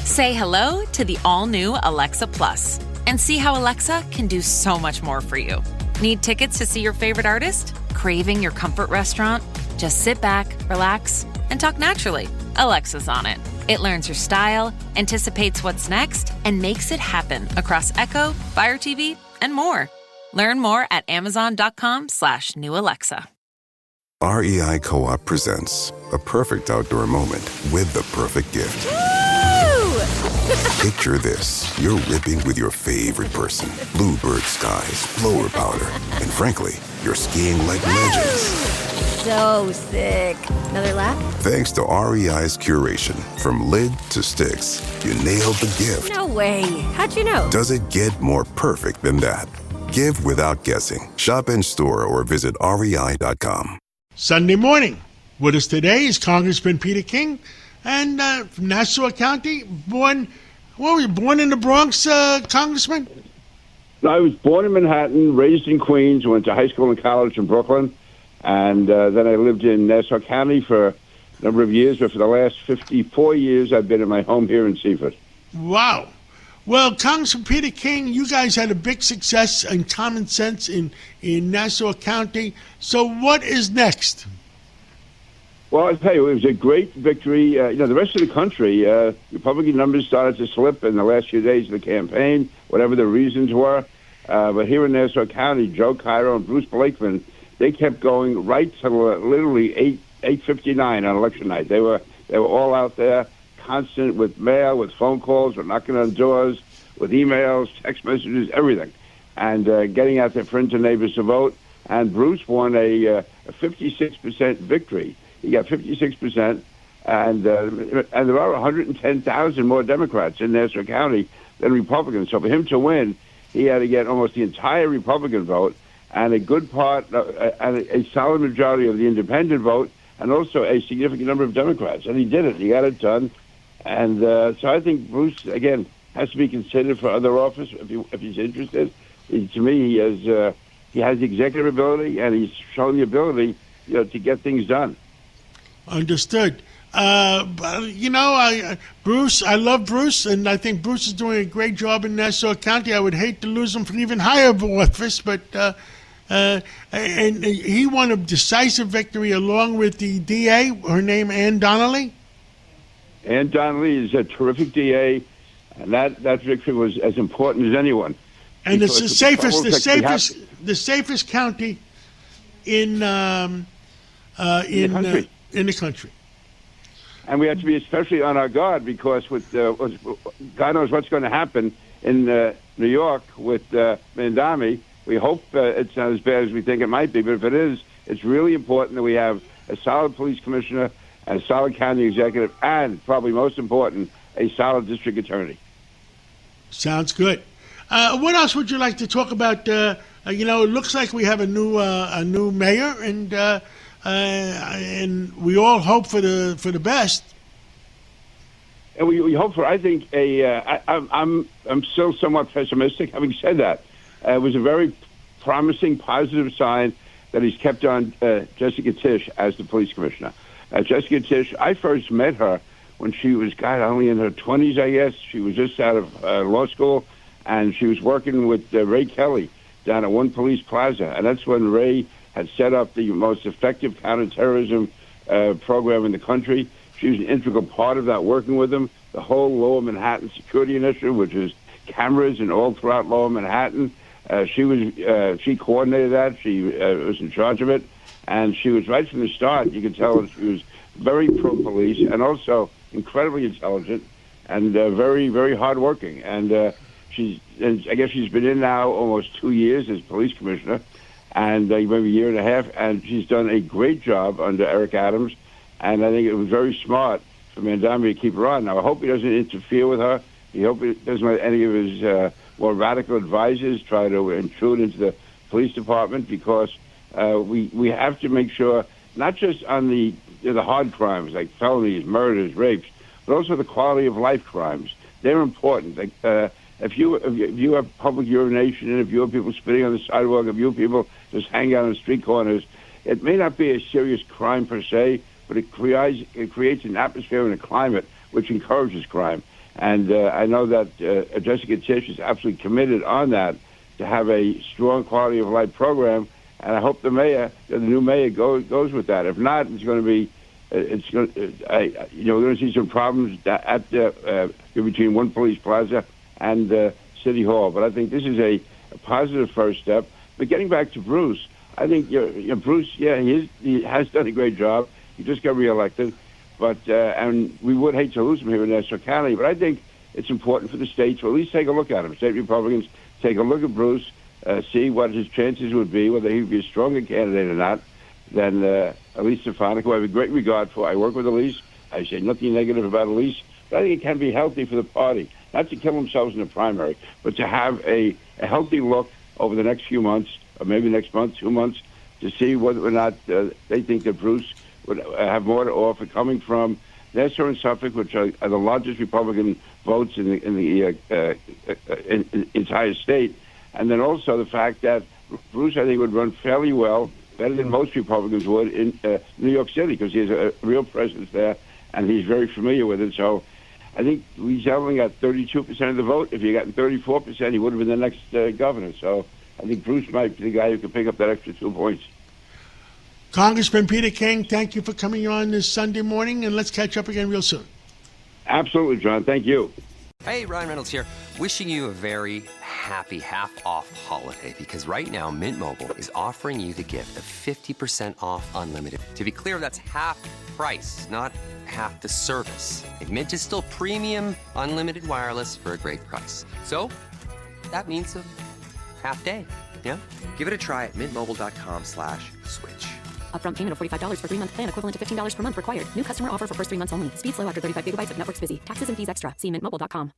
Say hello to the all-new Alexa Plus and see how Alexa can do so much more for you. Need tickets to see your favorite artist? Craving your comfort restaurant? Just sit back, relax, and talk naturally. Alexa's on it. It learns your style, anticipates what's next, and makes it happen across Echo, Fire TV, and more. Learn more at amazon.com/new Alexa. REI Co-op presents a perfect outdoor moment with the perfect gift. Picture this. You're ripping with your favorite person. Bluebird skies, blower powder, and frankly, you're skiing like legends. So sick. Another lap? Thanks to REI's curation, from lid to sticks, you nailed the gift. No way. How'd you know? Does it get more perfect than that? Give without guessing. Shop in store or visit rei.com. Sunday morning. With us today is Congressman Peter King, and from Nassau County, born in the Bronx, Congressman? No, I was born in Manhattan, raised in Queens, went to high school and college in Brooklyn, and then I lived in Nassau County for a number of years, but for the last 54 years, I've been at my home here in Seaford. Wow. Well, Congressman Peter King, you guys had a big success and common sense in Nassau County. So what is next? Well, I'll tell you, it was a great victory. The rest of the country, Republican numbers started to slip in the last few days of the campaign, whatever the reasons were. But here in Nassau County, Joe Cairo and Bruce Blakeman, they kept going right to literally 8:59 on election night. They were all out there, constant with mail, with phone calls, with knocking on doors, with emails, text messages, everything, and getting out their friends and neighbors to vote. And Bruce won a 56% victory. He got 56%, and there are 110,000 more Democrats in Nassau County than Republicans. So for him to win, he had to get almost the entire Republican vote and a good part, and a solid majority of the independent vote, and also a significant number of Democrats. And he did it. He got it done. And so I think Bruce, again, has to be considered for other office if he's interested. To me, he has the executive ability, and he's shown the ability, to get things done. Understood. Bruce, I love Bruce, and I think Bruce is doing a great job in Nassau County. I would hate to lose him for an even higher office, but and he won a decisive victory along with the DA, her name Ann Donnelly. Ann Donnelly is a terrific DA, and that victory was as important as anyone. And it's the safest county in the country. And we have to be especially on our guard because with God knows what's going to happen in New York with Mandami. We hope it's not as bad as we think it might be, but if it is, it's really important that we have a solid police commissioner, a solid county executive, and probably most important, a solid district attorney. Sounds good. What else would you like to talk about? It looks like we have a new mayor, and we all hope for the best. And we hope for. I think I'm still somewhat pessimistic. Having said that, it was a very promising, positive sign that he's kept on Jessica Tisch as the police commissioner. Jessica Tisch, I first met her when she was, only in her 20s, I guess. She was just out of law school, and she was working with Ray Kelly down at One Police Plaza. And that's when Ray had set up the most effective counterterrorism program in the country. She was an integral part of that, working with him. The whole Lower Manhattan Security Initiative, which is cameras and all throughout Lower Manhattan. She coordinated that. She was in charge of it. And she was right from the start. You could tell that she was very pro-police and also incredibly intelligent and very, very hardworking. And I guess she's been in now almost 2 years as police commissioner, and maybe a year and a half. And she's done a great job under Eric Adams. And I think it was very smart for Mandami to keep her on. Now, I hope he doesn't interfere with her. I hope he doesn't let any of his more radical advisors try to intrude into the police department, because we have to make sure, not just on the hard crimes like felonies, murders, rapes, but also the quality of life crimes. They're important. Like, if you have public urination, and if you have people spitting on the sidewalk, if you have people just hanging out on street corners, it may not be a serious crime per se, but it creates an atmosphere and a climate which encourages crime. And I know that Jessica Tisch is absolutely committed on that to have a strong quality of life program. And I hope the new mayor, goes with that. If not, it's going to be, we're going to see some problems at between One Police Plaza and City Hall. But I think this is a positive first step. But getting back to Bruce, I think Bruce, he has done a great job. He just got reelected, but and we would hate to lose him here in Nassau County. But I think it's important for the state to at least take a look at him. State Republicans take a look at Bruce. See what his chances would be, whether he would be a stronger candidate or not than Elise Stefanik, who I have a great regard for. I work with Elise. I say nothing negative about Elise, but I think it can be healthy for the party, not to kill themselves in the primary, but to have a healthy look over the next few months, or maybe next month, 2 months, to see whether or not they think that Bruce would have more to offer coming from Nassau and Suffolk, which are the largest Republican votes in the entire state. And then also the fact that Bruce, I think, would run fairly well, better than most Republicans would in New York City, because he has a real presence there, and he's very familiar with it. So I think he's only got 32% of the vote. If he got 34%, he would have been the next governor. So I think Bruce might be the guy who could pick up that extra 2 points. Congressman Peter King, thank you for coming on this Sunday morning, and let's catch up again real soon. Absolutely, John. Thank you. Hey, Ryan Reynolds here, wishing you a very happy half-off holiday, because right now Mint Mobile is offering you the gift of 50% off unlimited. To be clear, that's half price, not half the service. And Mint is still premium unlimited wireless for a great price. So that means a half day, yeah? Give it a try at mintmobile.com/switch. Upfront payment of $45 for 3-month plan, equivalent to $15 per month required. New customer offer for first 3 months only. Speed slow after 35 gigabytes if network's busy. Taxes and fees extra. See mintmobile.com.